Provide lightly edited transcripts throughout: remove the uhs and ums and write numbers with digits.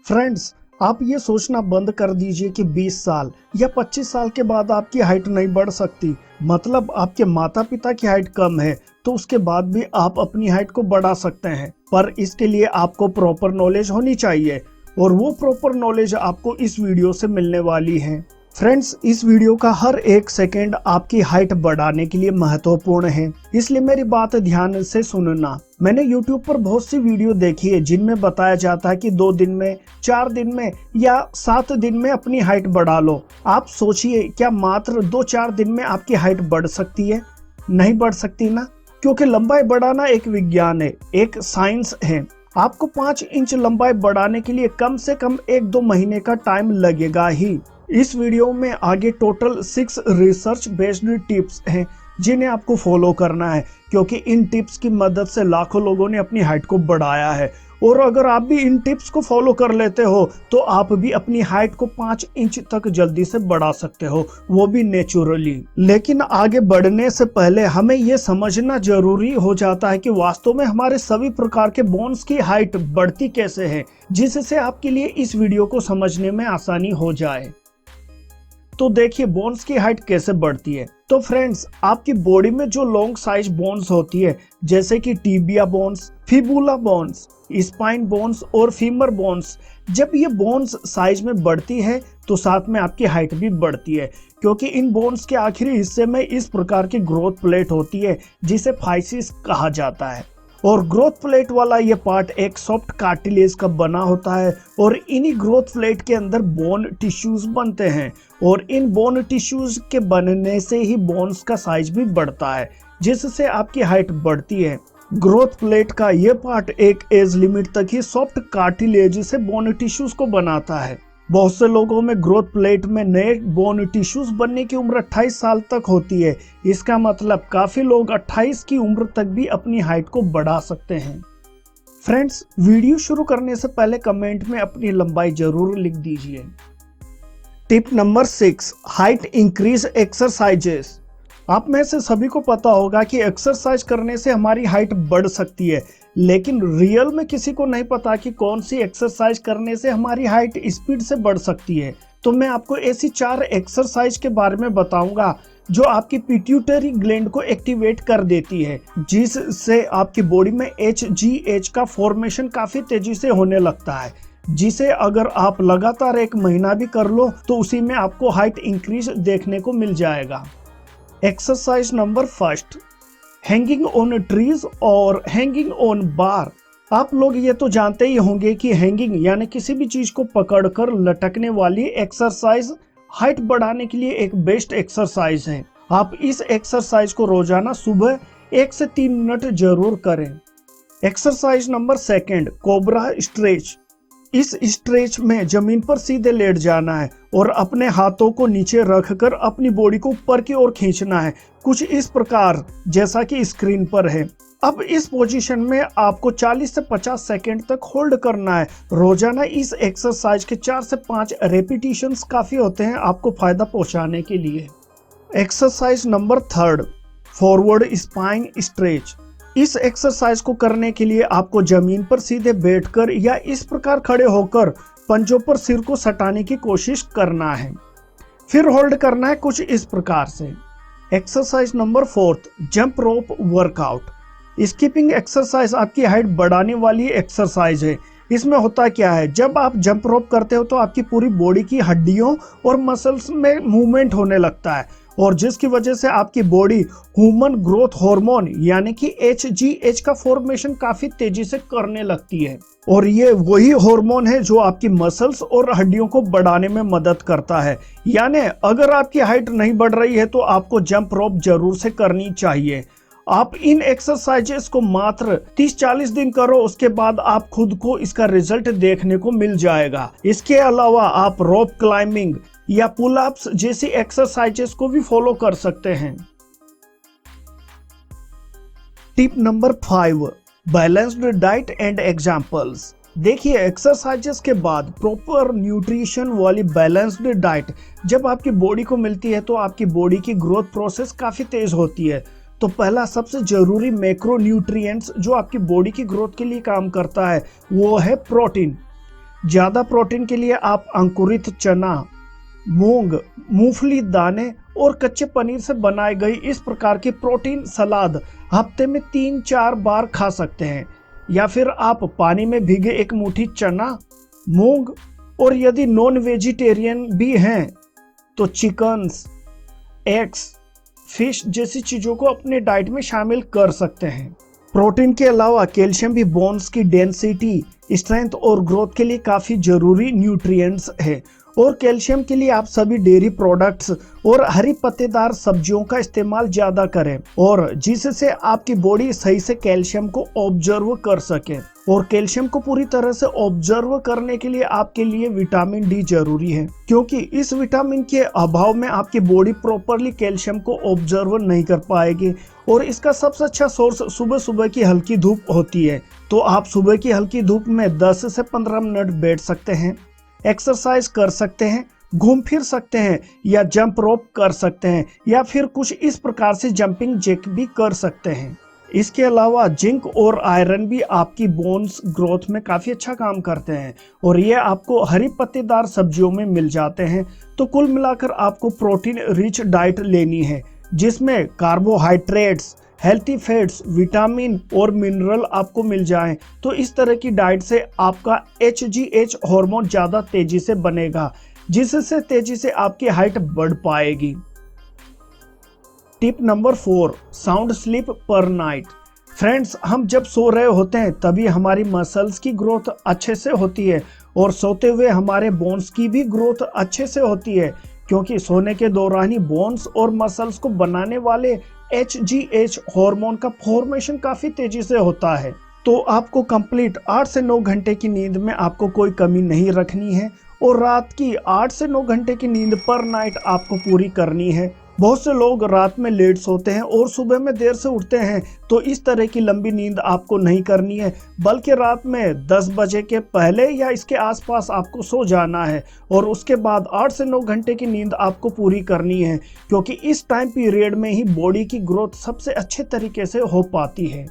Friends, आप ये सोचना बंद कर दीजिए कि 20 साल या 25 साल के बाद आपकी हाइट नहीं बढ़ सकती। मतलब आपके माता पिता की हाइट कम है तो उसके बाद भी आप अपनी हाइट को बढ़ा सकते हैं, पर इसके लिए आपको प्रॉपर नॉलेज होनी चाहिए और वो प्रॉपर नॉलेज आपको इस वीडियो से मिलने वाली है। फ्रेंड्स, इस वीडियो का हर एक सेकंड आपकी हाइट बढ़ाने के लिए महत्वपूर्ण है, इसलिए मेरी बात ध्यान से सुनना। मैंने YouTube पर बहुत सी वीडियो देखी है जिनमें बताया जाता है कि 2 दिन में, 4 दिन में या 7 दिन में अपनी हाइट बढ़ा लो। आप सोचिए, क्या मात्र 2-4 दिन में आपकी हाइट बढ़ सकती है? नहीं बढ़ सकती ना, क्योंकि लंबाई बढ़ाना एक विज्ञान है, एक साइंस है। आपको 5 इंच लंबाई बढ़ाने के लिए कम से कम 1-2 महीने का टाइम लगेगा ही। इस वीडियो में आगे टोटल 6 रिसर्च बेस्ड टिप्स हैं जिन्हें आपको फॉलो करना है, क्योंकि इन टिप्स की मदद से लाखों लोगों ने अपनी हाइट को बढ़ाया है। और अगर आप भी इन टिप्स को फॉलो कर लेते हो तो आप भी अपनी हाइट को 5 इंच तक जल्दी से बढ़ा सकते हो, वो भी नेचुरली। लेकिन आगे बढ़ने से पहले हमें ये समझना जरूरी हो जाता है कि वास्तव में हमारे सभी प्रकार के बोन्स की हाइट बढ़ती कैसे है, जिससे आपके लिए इस वीडियो को समझने में आसानी हो जाए। तो देखिए, बोन्स की हाइट कैसे बढ़ती है। तो फ्रेंड्स, आपकी बॉडी में जो लॉन्ग साइज बोन्स होती है, जैसे कि tibia bones, fibula bones, spine bones और फीमर बोन्स, जब ये बोन्स साइज में बढ़ती है तो साथ में आपकी हाइट भी बढ़ती है, क्योंकि इन बोन्स के आखिरी हिस्से में इस प्रकार की ग्रोथ प्लेट होती है जिसे फाइसिस कहा जाता है। और ग्रोथ प्लेट वाला ये पार्ट एक सॉफ्ट कार्टिलेज का बना होता है और इन्हीं ग्रोथ प्लेट के अंदर बोन टिश्यूज बनते हैं और इन बोन टिश्यूज के बनने से ही बोन्स का साइज भी बढ़ता है, जिससे आपकी हाइट बढ़ती है। ग्रोथ प्लेट का ये पार्ट एक एज लिमिट तक ही सॉफ्ट कार्टिलेज से बोन टिश्यूज को बनाता है। बहुत से लोगों में ग्रोथ प्लेट में नए बोन टिश्यूज बनने की उम्र 28 साल तक होती है। इसका मतलब काफी लोग 28 की उम्र तक भी अपनी हाइट को बढ़ा सकते हैं। फ्रेंड्स, वीडियो शुरू करने से पहले कमेंट में अपनी लंबाई जरूर लिख दीजिए। Tip number 6, height increase exercises. आप में से सभी को पता होगा कि एक्सरसाइज करने से हमारी हाइट बढ़ सकती है, लेकिन रियल में किसी को नहीं पता कि कौन सी एक्सरसाइज करने से हमारी हाइट स्पीड से बढ़ सकती है। तो मैं आपको ऐसी 4 एक्सरसाइज के बारे में बताऊंगा जो आपकी पिट्यूटरी ग्लैंड को एक्टिवेट कर देती है, जिससे आपकी बॉडी में HGH का फॉर्मेशन काफी तेजी से होने लगता है, जिसे अगर आप लगातार 1 महीना भी कर लो तो उसी में आपको हाइट इंक्रीज देखने को मिल जाएगा। Exercise number 1, hanging on trees और हैंगिंग ऑन बार। आप लोग ये तो जानते ही होंगे कि हैंगिंग यानी किसी भी चीज को पकड़कर लटकने वाली एक्सरसाइज हाइट बढ़ाने के लिए एक बेस्ट एक्सरसाइज है। आप इस एक्सरसाइज को रोजाना सुबह 1 से 3 मिनट जरूर करें। Exercise number 2, cobra stretch. इस स्ट्रेच में जमीन पर सीधे लेट जाना है और अपने हाथों को नीचे रखकर अपनी बॉडी को ऊपर की ओर खींचना है, कुछ इस प्रकार जैसा कि स्क्रीन पर है। अब इस पोजीशन में आपको 40 से 50 सेकंड तक होल्ड करना है। रोजाना इस एक्सरसाइज के 4 से 5 रेपिटेशंस काफी होते हैं आपको फायदा पहुंचाने के लिए। Exercise number 3, forward spine stretch. इस एक्सरसाइज को करने के लिए आपको जमीन पर सीधे बैठकर या इस प्रकार खड़े होकर पंजों पर सिर को सटाने की कोशिश करना है, फिर होल्ड करना है कुछ इस प्रकार से। Exercise number 4, jump rope workout. Skipping exercise आपकी हाइट बढ़ाने वाली एक्सरसाइज है। इसमें होता क्या है, जब आप जंप रोप करते हो तो आपकी पूरी बॉडी की हड्डियों और मसल्स में मूवमेंट होने लगता है और जिसकी वजह से आपकी बॉडी ह्यूमन ग्रोथ हार्मोन यानी कि HGH का फॉर्मेशन काफी तेजी से करने लगती है और ये वही हार्मोन है जो आपकी मसल्स और हड्डियों को बढ़ाने में मदद करता है। यानी अगर आपकी हाइट नहीं बढ़ रही है तो आपको जंप रोप जरूर से करनी चाहिए। आप इन एक्सरसाइजेस को मात्र 30-40 दिन करो, उसके बाद आप खुद को इसका रिजल्ट देखने को मिल जाएगा। इसके अलावा आप रोप क्लाइंबिंग या पुल अप्स जैसी एक्सरसाइजेस को भी फॉलो कर सकते हैं। Tip number 5, balanced diet and examples. देखिए, एक्सरसाइजेस के बाद प्रॉपर न्यूट्रिशन वाली बैलेंस्ड डाइट जब आपकी बॉडी को मिलती है तो आपकी बॉडी की ग्रोथ प्रोसेस काफी तेज होती है। तो पहला सबसे जरूरी मैक्रो न्यूट्रिएंट्स जो आपकी बॉडी की ग्रोथ के लिए काम करता है वो है प्रोटीन। ज्यादा प्रोटीन के लिए आप अंकुरित चना, मूंग, मूंगफली दाने और कच्चे पनीर से बनाई गई इस प्रकार की प्रोटीन सलाद हफ्ते में 3-4 बार खा सकते हैं। या फिर आप पानी में भीगे एक मुट्ठी चना, मूंग और यदि नॉन वेजिटेरियन भी हैं तो चिकन्स, एग्स, फिश जैसी चीजों को अपने डाइट में शामिल कर सकते हैं। प्रोटीन के अलावा कैल्शियम भी बोन्स की डेंसिटी, स्ट्रेंथ और ग्रोथ के लिए काफी जरूरी न्यूट्रिएंट्स है। और कैल्शियम के लिए आप सभी डेयरी प्रोडक्ट्स और हरी पत्तेदार सब्जियों का इस्तेमाल ज्यादा करें, और जिससे आपकी बॉडी सही से कैल्शियम को ऑब्जर्व कर सके। और कैल्शियम को पूरी तरह से ऑब्जर्व करने के लिए आपके लिए विटामिन डी जरूरी है, क्योंकि इस विटामिन के अभाव में आपकी बॉडी प्रॉपरली कैल्शियम को ऑब्जर्व नहीं कर पाएगी। और इसका सबसे अच्छा सोर्स सुबह सुबह की हल्की धूप होती है। तो आप सुबह की हल्की धूप में 10 से 15 मिनट बैठ सकते हैं, एक्सरसाइज कर सकते हैं, घूम फिर सकते हैं या जंप रोप कर सकते हैं, या फिर कुछ इस प्रकार से जंपिंग जैक भी कर सकते हैं। इसके अलावा जिंक और आयरन भी आपकी बोन्स ग्रोथ में काफी अच्छा काम करते हैं, और ये आपको हरी पत्तेदार सब्जियों में मिल जाते हैं। तो कुल मिलाकर आपको प्रोटीन रिच डाइट लेनी है, जिसमें कार्बोहाइड्रेट्स, हेल्थी फैट्स, विटामिन और मिनरल आपको मिल जाएं। तो इस तरह की डाइट से आपका HGH हार्मोन ज़्यादा तेजी से बनेगा, जिससे तेजी से आपकी हाइट बढ़ पाएगी। टिप नंबर 4, साउंड स्लीप पर नाइट। फ्रेंड्स, हम जब सो रहे होते हैं तभी हमारी मसल्स की ग्रोथ अच्छे से होती है, और सोते हुए हमारे बोन्स की भी ग्रोथ अच्छे से होती है, क्योंकि सोने के दौरान ही बोन्स और मसल्स को बनाने वाले HGH हार्मोन का फॉर्मेशन काफी तेजी से होता है। तो आपको कंप्लीट 8 से 9 घंटे की नींद में आपको कोई कमी नहीं रखनी है, और रात की 8 से 9 घंटे की नींद पर नाइट आपको पूरी करनी है। बहुत से लोग रात में लेट सोते हैं और सुबह में देर से उठते हैं, तो इस तरह की लंबी नींद आपको नहीं करनी है, बल्कि रात में 10 बजे के पहले या इसके आसपास आपको सो जाना है, और उसके बाद 8 से 9 घंटे की नींद आपको पूरी करनी है, क्योंकि इस टाइम पीरियड में ही बॉडी की ग्रोथ सबसे अच्छे तरीके से हो पाती है।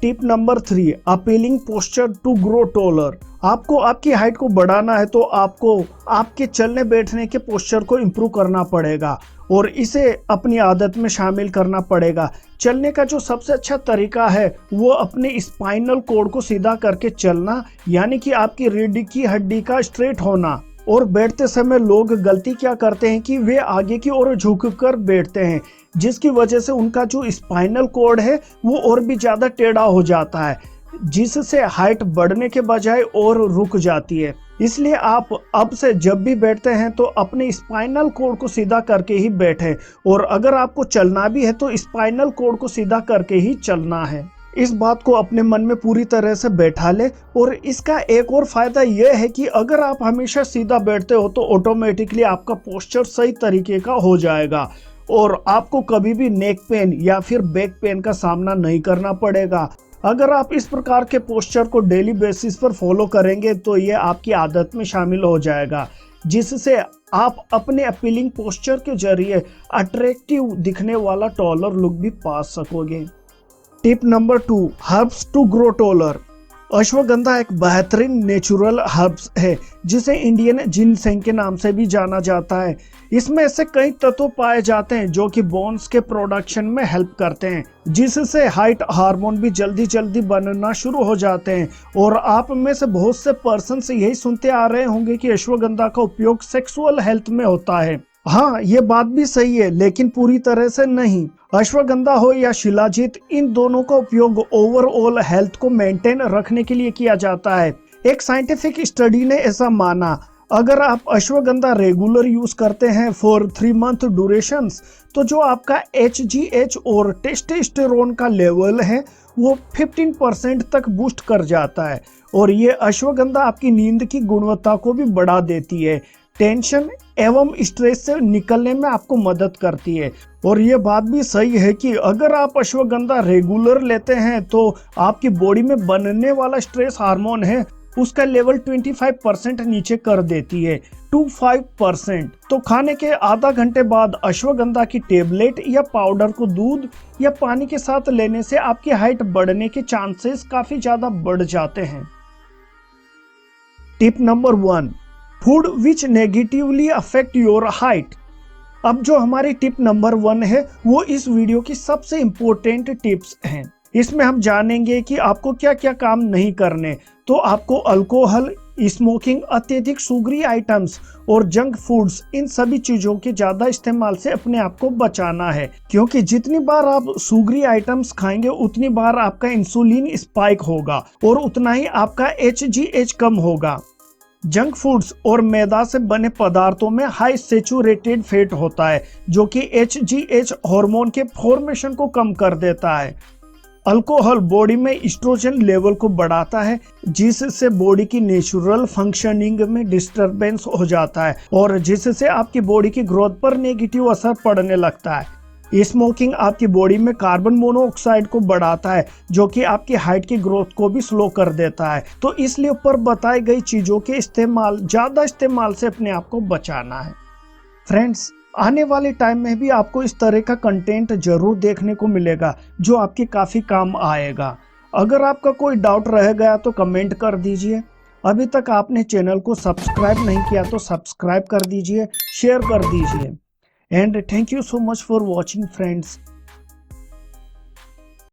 Tip number 3, appealing posture to grow taller. आपको आपकी हाइट को बढ़ाना है तो आपको आपके चलने बैठने के पोस्चर को इम्प्रूव करना पड़ेगा, और इसे अपनी आदत में शामिल करना पड़ेगा। चलने का जो सबसे अच्छा तरीका है वो अपने स्पाइनल कॉर्ड को सीधा करके चलना, यानी कि आपकी रीढ़ की हड्डी का स्ट्रेट होना। और बैठते समय लोग गलती क्या करते हैं कि वे आगे की ओर झुककर बैठते हैं, जिसकी वजह से उनका जो स्पाइनल कॉर्ड है वो और भी ज़्यादा टेढ़ा हो जाता है, जिससे हाइट बढ़ने के बजाय और रुक जाती है। इसलिए आप अब से जब भी बैठते हैं तो अपने स्पाइनल कॉर्ड को सीधा करके ही बैठें, और अगर आपको चलना भी है तो स्पाइनल कॉर्ड को सीधा करके ही चलना है। इस बात को अपने मन में पूरी तरह से बैठा ले। और इसका एक और फायदा यह है कि अगर आप हमेशा सीधा बैठते हो तो ऑटोमेटिकली आपका पोस्चर सही तरीके का हो जाएगा, और आपको कभी भी नेक पेन या फिर बैक पेन का सामना नहीं करना पड़ेगा। अगर आप इस प्रकार के पोस्चर को डेली बेसिस पर फॉलो करेंगे तो ये आपकी आदत में शामिल हो जाएगा, जिससे आप अपने अपीलिंग पोस्चर के जरिए अट्रैक्टिव दिखने वाला टॉलर लुक भी पा सकोगे। Tip number 2, herbs to grow taller. Ashwagandha एक बेहतरीन नेचुरल हर्ब्स है, जिसे इंडियन जिनसेंग के नाम से भी जाना जाता है। इसमें ऐसे कई तत्व पाए जाते हैं जो कि बोन्स के प्रोडक्शन में हेल्प करते हैं, जिससे हाइट हार्मोन भी जल्दी जल्दी बनना शुरू हो जाते हैं। और आप में से बहुत से पर्सन से यही सुनते आ रहे होंगे कि अश्वगंधा का उपयोग सेक्सुअल हेल्थ में होता है। हाँ, ये बात भी सही है, लेकिन पूरी तरह से नहीं। अश्वगंधा हो या शिलाजीत, इन दोनों का उपयोग ओवरऑल हेल्थ को मेंटेन रखने के लिए किया जाता है। एक साइंटिफिक स्टडी ने ऐसा माना, अगर आप अश्वगंधा रेगुलर यूज करते हैं फॉर 3 मंथ ड्यूरेशंस, तो जो आपका HGH और टेस्टोस्टेरोन का लेवल है वो 15% तक बूस्ट कर जाता है। और ये अश्वगंधा आपकी नींद की गुणवत्ता को भी बढ़ा देती है, टेंशन एवं स्ट्रेस से निकलने में आपको मदद करती है। और ये बात भी सही है कि अगर आप अश्वगंधा रेगुलर लेते हैं तो आपकी बॉडी में बनने वाला स्ट्रेस हार्मोन है उसका लेवल 25% नीचे कर देती है, 25%। तो खाने के आधा घंटे बाद अश्वगंधा की टेबलेट या पाउडर को दूध या पानी के साथ लेने से आपकी हाइट बढ़ने के चांसेस काफी ज्यादा बढ़ जाते हैं। Tip number 1, food which negatively affect your height. अब जो हमारी टिप नंबर 1 है वो इस वीडियो की सबसे इंपॉर्टेंट टिप्स हैं। इसमें हम जानेंगे कि आपको क्या क्या काम नहीं करने। तो आपको अल्कोहल, स्मोकिंग, अत्यधिक शुगरी आइटम्स और जंक फूड्स, इन सभी चीजों के ज्यादा इस्तेमाल से अपने आप को बचाना है, क्योंकि जितनी बार आप शुगरी आइटम्स खाएंगे उतनी बार आपका इंसुलिन स्पाइक होगा और उतना ही आपका HGH कम होगा। जंक फूड्स और मैदा से बने पदार्थों में हाई सैचुरेटेड फैट होता है जो कि HGH हार्मोन के फॉर्मेशन को कम कर देता है। अल्कोहल बॉडी में एस्ट्रोजन लेवल को बढ़ाता है जिससे बॉडी की नेचुरल फंक्शनिंग में डिस्टरबेंस हो जाता है और जिससे आपकी बॉडी की ग्रोथ पर नेगेटिव असर पड़ने लगता है। स्मोकिंग आपकी बॉडी में कार्बन मोनोऑक्साइड को बढ़ाता है जो कि आपकी हाइट की ग्रोथ को भी स्लो कर देता है। तो इसलिए ऊपर बताई गई चीजों के ज्यादा इस्तेमाल से अपने आप को बचाना है। फ्रेंड्स, आने वाले टाइम में भी आपको इस तरह का कंटेंट जरूर देखने को मिलेगा जो आपके काफी काम आएगा। अगर आपका कोई डाउट रह गया तो कमेंट कर दीजिए। अभी तक आपने चैनल को सब्सक्राइब नहीं किया तो सब्सक्राइब कर दीजिए, शेयर कर दीजिए। And thank you so much for watching friends.